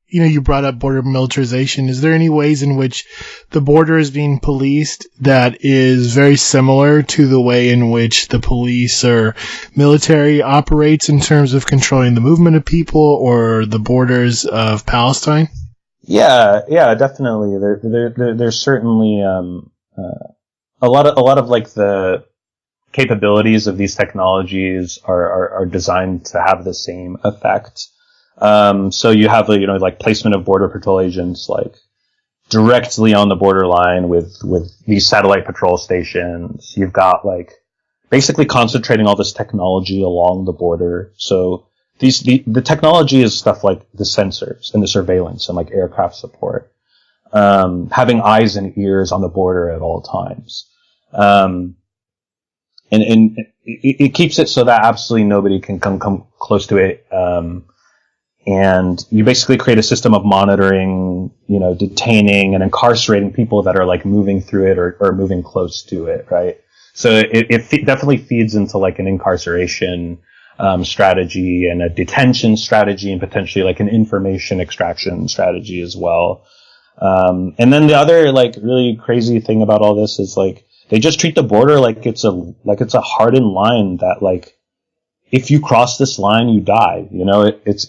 you brought up border militarization? Is there any ways in which the border is being policed that is very similar to the way in which the police or military operates in terms of controlling the movement of people or the borders of Palestine? Yeah, definitely. There's certainly a lot of like the capabilities of these technologies are designed to have the same effect. So you have, like placement of border patrol agents, like directly on the borderline with these satellite patrol stations. You've got like basically concentrating all this technology along the border. So the technology is stuff like the sensors and the surveillance and like aircraft support, having eyes and ears on the border at all times. And it keeps it so that absolutely nobody can come close to it. And you basically create a system of monitoring, detaining and incarcerating people that are like moving through it or moving close to it, right? So it definitely feeds into like an incarceration strategy and a detention strategy and potentially like an information extraction strategy as well. And then the other like really crazy thing about all this is like they just treat the border like it's a hardened line that like if you cross this line you die. It's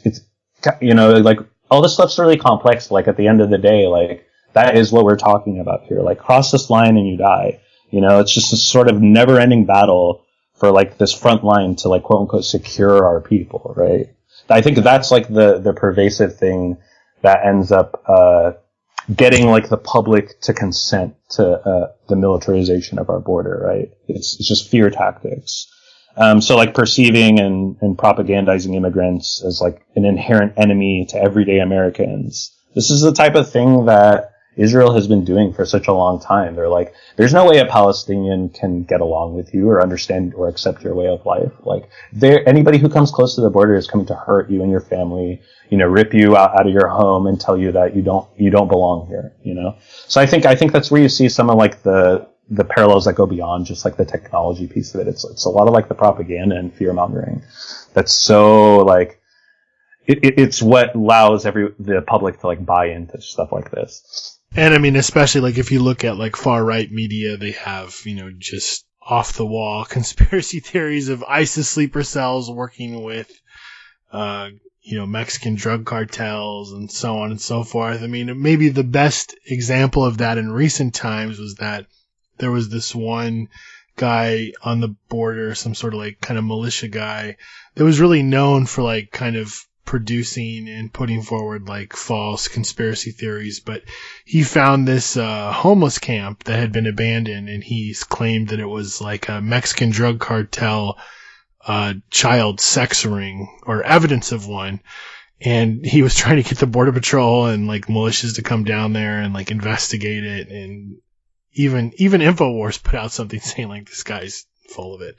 like all this stuff's really complex. Like at the end of the day, like that is what we're talking about here. Like cross this line and you die. It's just a sort of never ending battle for like this front line to like quote unquote secure our people, right? I think that's like the pervasive thing that ends up getting like the public to consent to the militarization of our border, right? It's just fear tactics. So like perceiving and propagandizing immigrants as like an inherent enemy to everyday Americans. This is the type of thing that Israel has been doing for such a long time. They're like, there's no way a Palestinian can get along with you or understand or accept your way of life. Like anybody who comes close to the border is coming to hurt you and your family, rip you out of your home and tell you that you don't belong here, So I think that's where you see some of like the the parallels that go beyond just like the technology piece of it. It's a lot of like the propaganda and fear mongering that's so like it's what allows the public to like buy into stuff like this. And I mean, especially like if you look at like far right media, they have, just off the wall conspiracy theories of ISIS sleeper cells working with, Mexican drug cartels and so on and so forth. I mean, maybe the best example of that in recent times was that there was this one guy on the border, some sort of like kind of militia guy that was really known for like kind of producing and putting forward like false conspiracy theories, but he found this homeless camp that had been abandoned, and he's claimed that it was like a Mexican drug cartel child sex ring or evidence of one, and he was trying to get the border patrol and like militias to come down there and like investigate it, and even InfoWars put out something saying like this guy's full of it.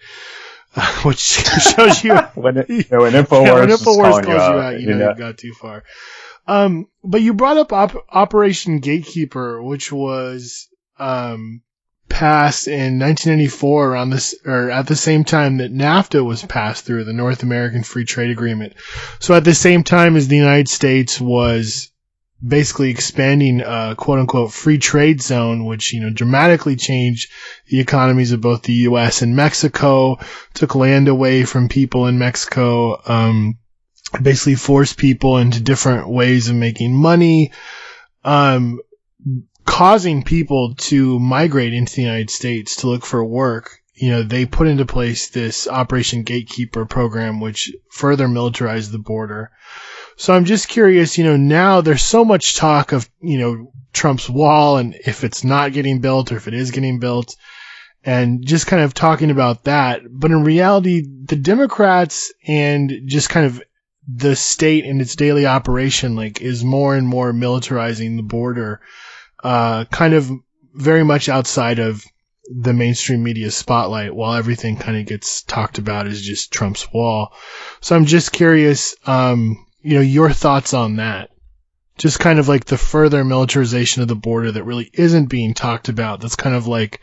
Which shows you when InfoWars calls you out, you've got too far. But you brought up Operation Gatekeeper, which was passed in 1994 around this, or at the same time that NAFTA was passed through, the North American Free Trade Agreement. So at the same time as the United States was basically expanding a quote-unquote free trade zone, which, dramatically changed the economies of both the U.S. and Mexico, took land away from people in Mexico, basically forced people into different ways of making money, causing people to migrate into the United States to look for work. They put into place this Operation Gatekeeper program, which further militarized the border. So I'm just curious, now there's so much talk of, Trump's wall and if it's not getting built or if it is getting built, and just kind of talking about that. But in reality, the Democrats and just kind of the state and its daily operation, like, is more and more militarizing the border, kind of very much outside of the mainstream media spotlight, while everything kind of gets talked about as just Trump's wall. So I'm just curious, your thoughts on that. Just kind of like the further militarization of the border that really isn't being talked about. That's kind of like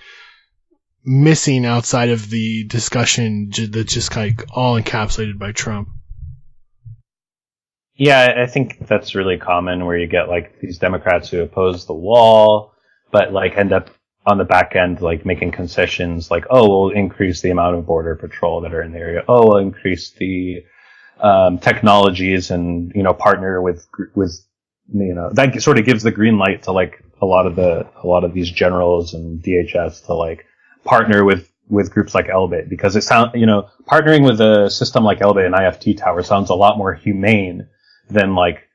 missing outside of the discussion that's just kind of all encapsulated by Trump. Yeah, I think that's really common where you get like these Democrats who oppose the wall, but like end up on the back end like making concessions like, oh, we'll increase the amount of border patrol that are in the area. Oh, we'll increase the technologies and, partner with, that sort of gives the green light to like a lot of these generals and DHS to like partner with groups like Elbit, because it sounds, partnering with a system like Elbit and IFT Tower sounds a lot more humane than like,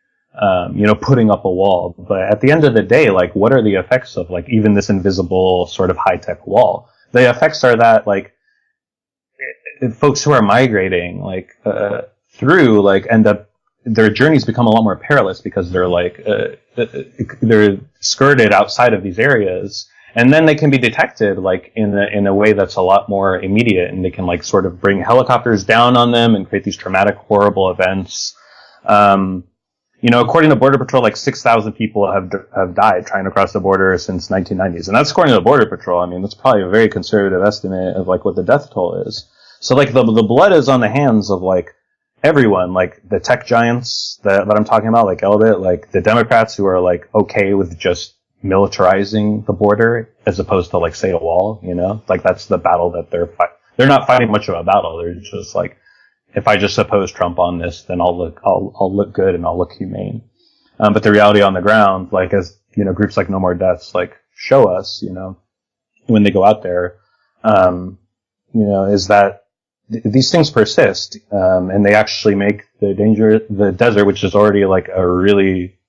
putting up a wall. But at the end of the day, like, what are the effects of like even this invisible sort of high tech wall? The effects are that like folks who are migrating, like, through like end up their journeys become a lot more perilous because they're like they're skirted outside of these areas, and then they can be detected like in a way that's a lot more immediate, and they can like sort of bring helicopters down on them and create these traumatic, horrible events. According to Border Patrol, like 6,000 people have died trying to cross the border since 1990s, and that's according to the Border Patrol. I mean, that's probably a very conservative estimate of like what the death toll is. So like the blood is on the hands of like everyone, like the tech giants that I'm talking about, like Elbit, like the Democrats who are like okay with just militarizing the border as opposed to like say a wall, like that's the battle that they're not fighting much of a battle. They're just like, if I just oppose Trump on this, then I'll look good and I'll look humane. But the reality on the ground, like as, groups like No More Deaths, like show us, when they go out there, is that these things persist, and they actually make the desert, which is already like a really,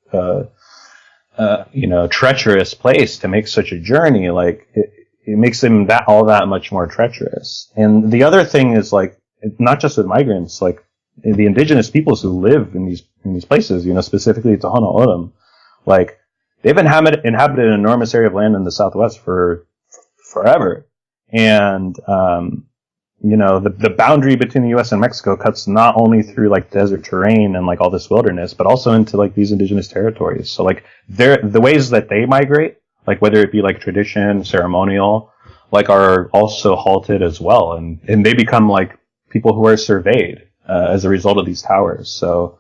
treacherous place to make such a journey, like it makes them all that much more treacherous. And the other thing is like, not just with migrants, like the indigenous peoples who live in these places, specifically Tohono O'odham, like they've inhabited an enormous area of land in the Southwest for forever. And, the boundary between the U.S. and Mexico cuts not only through like desert terrain and like all this wilderness, but also into like these indigenous territories. So like the ways that they migrate, like whether it be like tradition, ceremonial, like are also halted as well, and they become like people who are surveyed as a result of these towers. So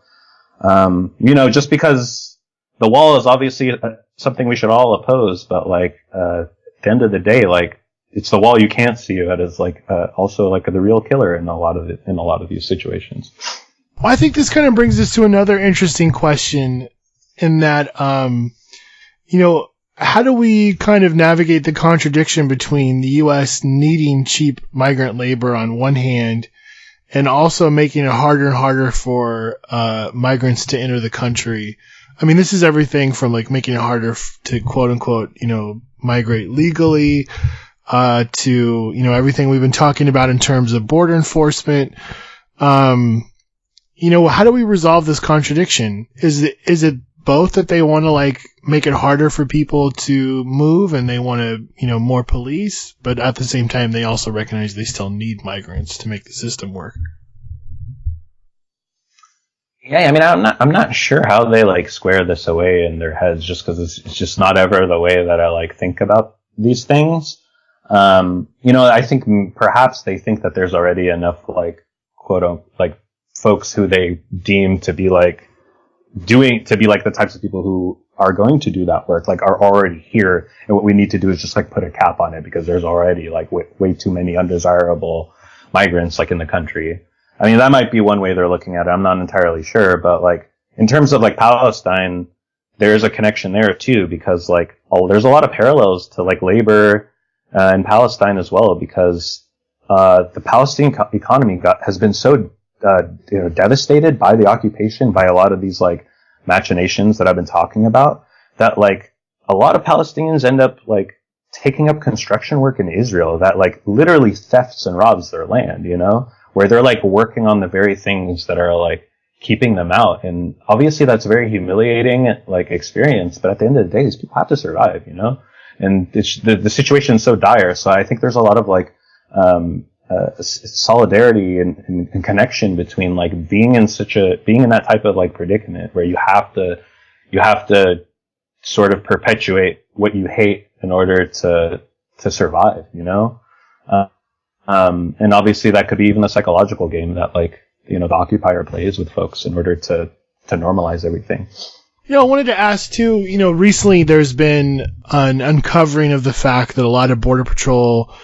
just because the wall is obviously something we should all oppose, but like at the end of the day, like it's the wall you can't see that is like also like the real killer in a lot of these situations. Well, I think this kind of brings us to another interesting question in that, how do we kind of navigate the contradiction between the U.S. needing cheap migrant labor on one hand and also making it harder and harder for migrants to enter the country? I mean, this is everything from like making it harder to quote unquote, migrate legally to, everything we've been talking about in terms of border enforcement. How do we resolve this contradiction? Is it both that they want to like make it harder for people to move and they want to, more police, but at the same time they also recognize they still need migrants to make the system work? Yeah, I mean, I'm not sure how they like square this away in their heads, just because it's just not ever the way that I like think about these things. I think perhaps they think that there's already enough like quote unquote like folks who they deem to be like the types of people who are going to do that work, like are already here. And what we need to do is just like put a cap on it because there's already like way too many undesirable migrants like in the country. I mean, that might be one way they're looking at it. I'm not entirely sure, but like in terms of like Palestine, there is a connection there too, because like there's a lot of parallels to like labor in Palestine as well, because the Palestinian economy has been so devastated by the occupation, by a lot of these like machinations that I've been talking about, that like a lot of Palestinians end up like taking up construction work in Israel that like literally thefts and robs their land, where they're like working on the very things that are like keeping them out. And obviously that's a very humiliating like experience, but at the end of the day, these people have to survive, and the situation is so dire. So I think there's a lot of like solidarity and connection between like being in that type of like predicament where you have to sort of perpetuate what you hate in order to survive, and obviously that could be even a psychological game that like, the occupier plays with folks in order to normalize everything. I wanted to ask too, recently there's been an uncovering of the fact that a lot of Border Patrol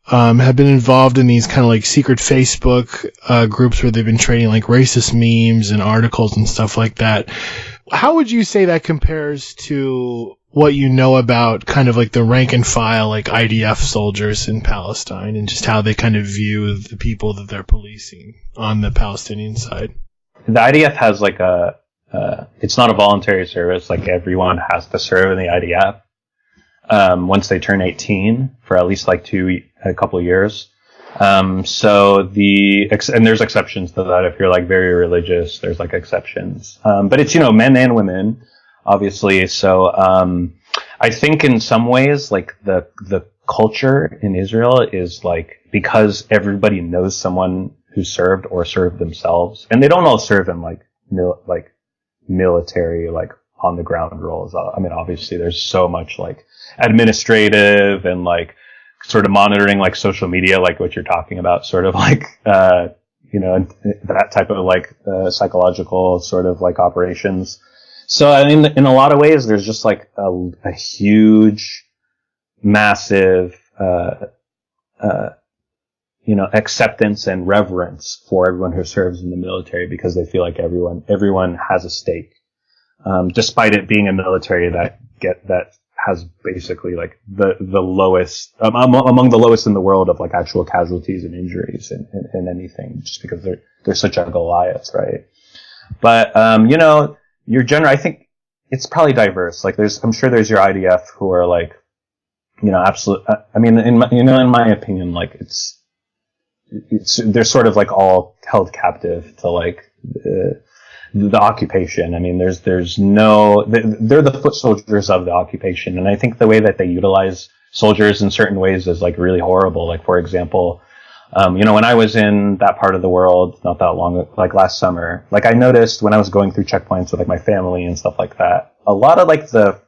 have been involved in these kind of like secret Facebook groups where they've been trading like racist memes and articles and stuff like that. How would you say that compares to what you know about kind of like the rank and file like IDF soldiers in Palestine and just how they kind of view the people that they're policing on the Palestinian side? The IDF has like it's not a voluntary service. Like everyone has to serve in the IDF once they turn 18 for at least like a couple of years. And there's exceptions to that. If you're like very religious, there's like exceptions. But it's, men and women, obviously. So, I think in some ways, like the culture in Israel is like, because everybody knows someone who served or served themselves, and they don't all serve in like military, like on the ground roles. I mean, obviously there's so much like administrative and like sort of monitoring like social media, like what you're talking about, sort of like, that type of like, psychological sort of like operations. So, I mean, in a lot of ways, there's just like a huge, massive, acceptance and reverence for everyone who serves in the military, because they feel like everyone has a stake. Despite it being a military that has basically like the lowest, among the lowest in the world of like actual casualties and injuries and anything, just because they're such a Goliath, right? But, I think it's probably diverse. Like I'm sure there's your IDF who are like, absolute, I mean, in my opinion, like they're sort of like all held captive to like, the occupation. I mean, they're the foot soldiers of the occupation. And I think the way that they utilize soldiers in certain ways is like really horrible. Like, for example, when I was in that part of the world, not that long, like last summer, like I noticed when I was going through checkpoints with like my family and stuff like that, a lot of like the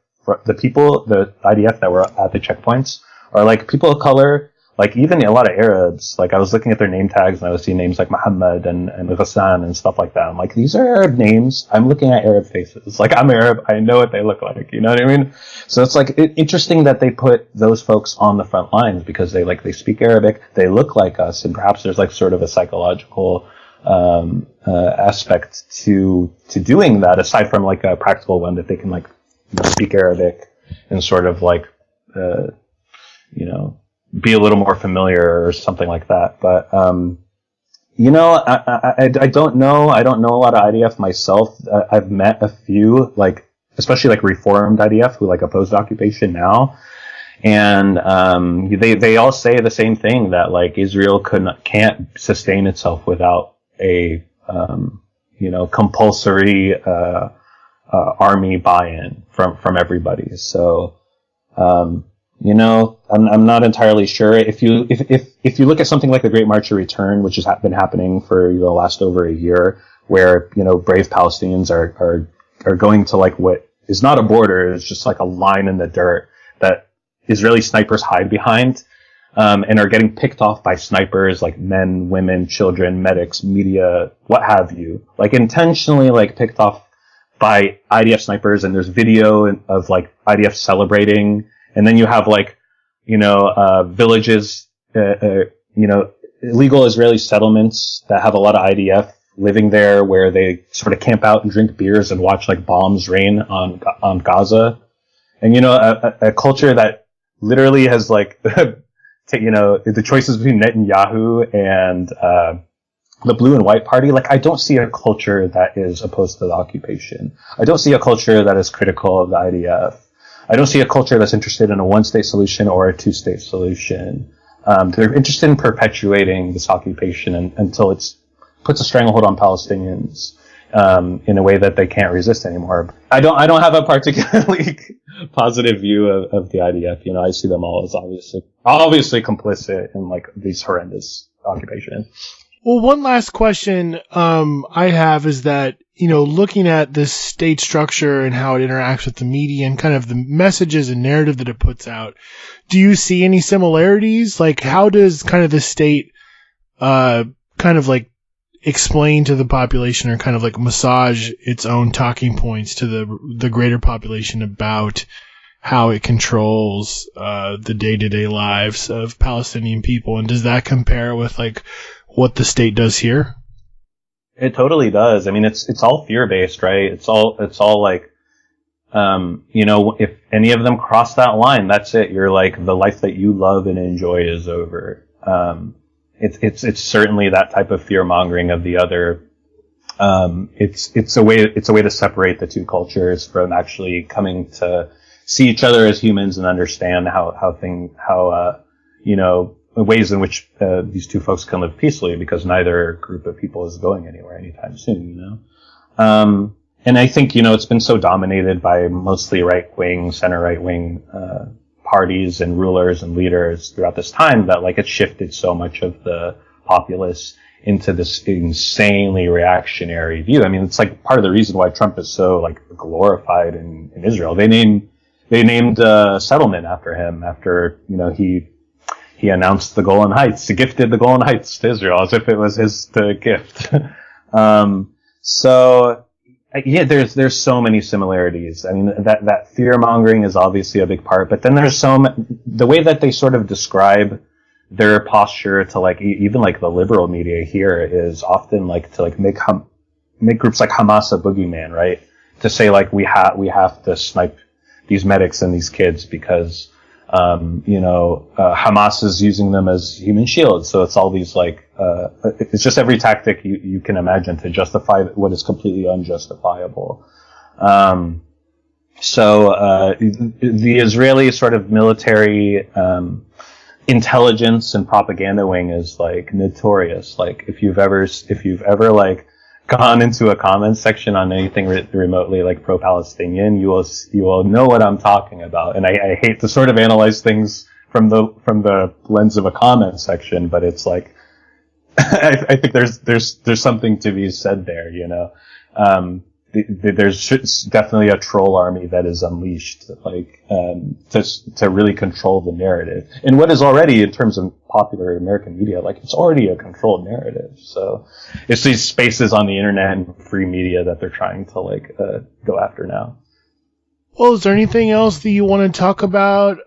people, the IDF that were at the checkpoints or like people of color, like even a lot of Arabs. Like I was looking at their name tags and I was seeing names like Muhammad and Ghassan and stuff like that. I'm like, these are Arab names. I'm looking at Arab faces. Like I'm Arab. I know what they look like. You know what I mean? So it's like interesting that they put those folks on the front lines because they speak Arabic. They look like us, and perhaps there's like sort of a psychological aspect to doing that, aside from like a practical one that they can like speak Arabic and sort of like be a little more familiar or something like that. But I don't know. I don't know a lot of IDF myself. I've met a few, like especially like reformed IDF who like oppose the occupation now. And they all say the same thing, that like Israel can't sustain itself without a compulsory army buy-in from everybody. So I'm not entirely sure. If you look at something like the Great March of Return, which has been happening for the last over a year, where brave Palestinians are going to like what is not a border, it's just like a line in the dirt that Israeli snipers hide behind, and are getting picked off by snipers, like men, women, children, medics, media, what have you, like intentionally like picked off by IDF snipers. And there's video of like IDF celebrating, and then you have like villages, illegal Israeli settlements that have a lot of IDF living there, where they sort of camp out and drink beers and watch like bombs rain on Gaza. And a culture that literally has like the choices between Netanyahu and the Blue and White Party. Like I don't see a culture that is opposed to the occupation. I don't see a culture that is critical of the IDF. I don't see a culture that's interested in a one-state solution or a two-state solution. They're interested in perpetuating this occupation until it puts a stranglehold on Palestinians in a way that they can't resist anymore. I don't have a particularly positive view of the IDF. I see them all as obviously complicit in like these horrendous occupations. Well, one last question I have is that, looking at this state structure and how it interacts with the media and kind of the messages and narrative that it puts out, do you see any similarities? Like, how does kind of the state kind of like explain to the population, or kind of like massage its own talking points to the greater population about how it controls the day-to-day lives of Palestinian people? And does that compare with like what the state does here? It totally does. I mean, it's all fear-based, right? It's all like, if any of them cross that line, that's it. You're like, the life that you love and enjoy is over. It's certainly that type of fear-mongering of the other. It's a way to separate the two cultures from actually coming to see each other as humans and understand ways in which these two folks can live peacefully, because neither group of people is going anywhere anytime soon, And I think, it's been so dominated by mostly right-wing, center right-wing parties and rulers and leaders throughout this time that like it shifted so much of the populace into this insanely reactionary view. I mean, it's like part of the reason why Trump is so like glorified in Israel. They named a settlement after him, after he announced the Golan Heights. He gifted the Golan Heights to Israel as if it was his gift. So yeah, there's so many similarities. I mean, that fear mongering is obviously a big part, but then there's the way that they sort of describe their posture to like even like the liberal media here is often like to like make groups like Hamas a boogeyman, right? To say like we have to snipe these medics and these kids because Hamas is using them as human shields. So it's all these like, it's just every tactic you can imagine to justify what is completely unjustifiable. So the Israeli sort of military, intelligence and propaganda wing is like notorious. Like if you've ever like gone into a comment section on anything remotely like pro-Palestinian, you will know what I'm talking about. And I hate to sort of analyze things from the lens of a comment section, but it's like I think there's something to be said there, there's definitely a troll army that is unleashed, like, to really control the narrative. And what is already, in terms of popular American media, like, it's already a controlled narrative. So it's these spaces on the internet and free media that they're trying to, like, go after now. Well, is there anything else that you want to talk about,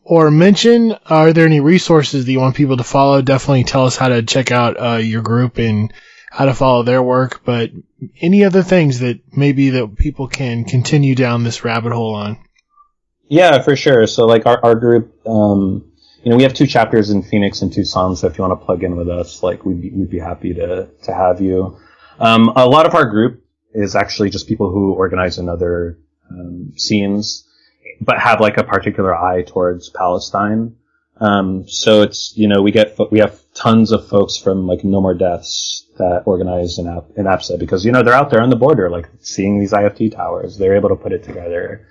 or mention? Are there any resources that you want people to follow? Definitely tell us how to check out, your group and how to follow their work, but any other things that maybe that people can continue down this rabbit hole on? Yeah, for sure. So, like, our group, we have 2 chapters in Phoenix and Tucson, so if you want to plug in with us, like, we'd be happy to have you. A lot of our group is actually just people who organize in other scenes, but have, like, a particular eye towards Palestine. So it's, we have tons of folks from, like, No More Deaths that organize in APSA, because, they're out there on the border, like, seeing these IFT towers. They're able to put it together.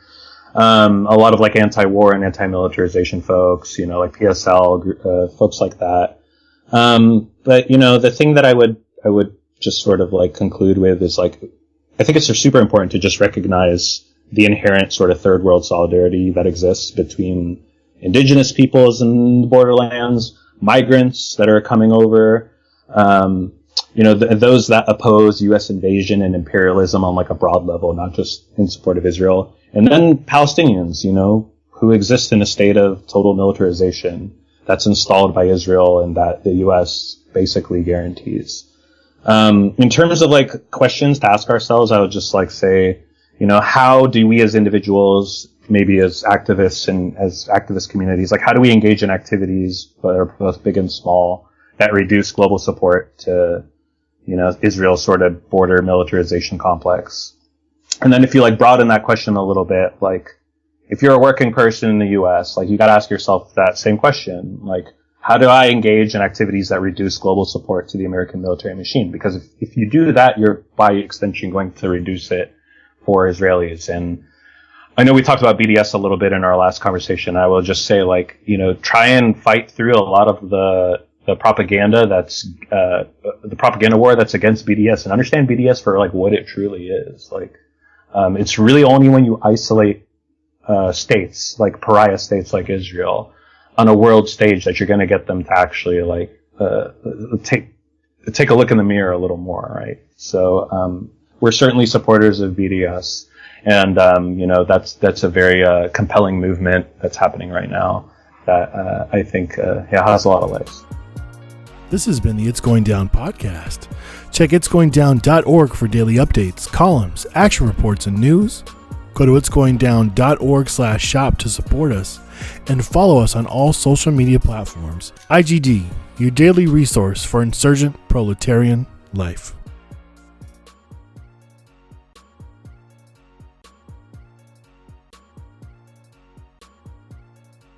A lot of, like, anti-war and anti-militarization folks, like PSL, folks like that. But, the thing that I would just sort of, like, conclude with is, like, I think it's super important to just recognize the inherent sort of third world solidarity that exists between indigenous peoples in the borderlands, migrants that are coming over, those that oppose U.S. invasion and imperialism on, like, a broad level, not just in support of Israel, and then Palestinians, who exist in a state of total militarization that's installed by Israel and that the U.S. basically guarantees. In terms of, like, questions to ask ourselves, I would just, like, say, how do we as individuals, maybe as activists and as activist communities, like, how do we engage in activities that are both big and small that reduce global support to, Israel's sort of border militarization complex? And then if you, like, broaden that question a little bit, like, if you're a working person in the U.S., like, you got to ask yourself that same question, like, how do I engage in activities that reduce global support to the American military machine? Because if you do that, you're by extension going to reduce it for Israelis. And I know we talked about BDS a little bit in our last conversation. I will just say, like, try and fight through a lot of the propaganda that's, the propaganda war that's against BDS, and understand BDS for, like, what it truly is. Like, it's really only when you isolate, states, like pariah states like Israel, on a world stage that you're going to get them to actually, like, take a look in the mirror a little more, right? So, we're certainly supporters of BDS, and, that's a very, compelling movement that's happening right now that, I think, has a lot of legs. This has been the It's Going Down podcast. Check itsgoingdown.org for daily updates, columns, action reports, and news. Go to itsgoingdown.org/shop to support us, and follow us on all social media platforms. IGD, your daily resource for insurgent proletarian life.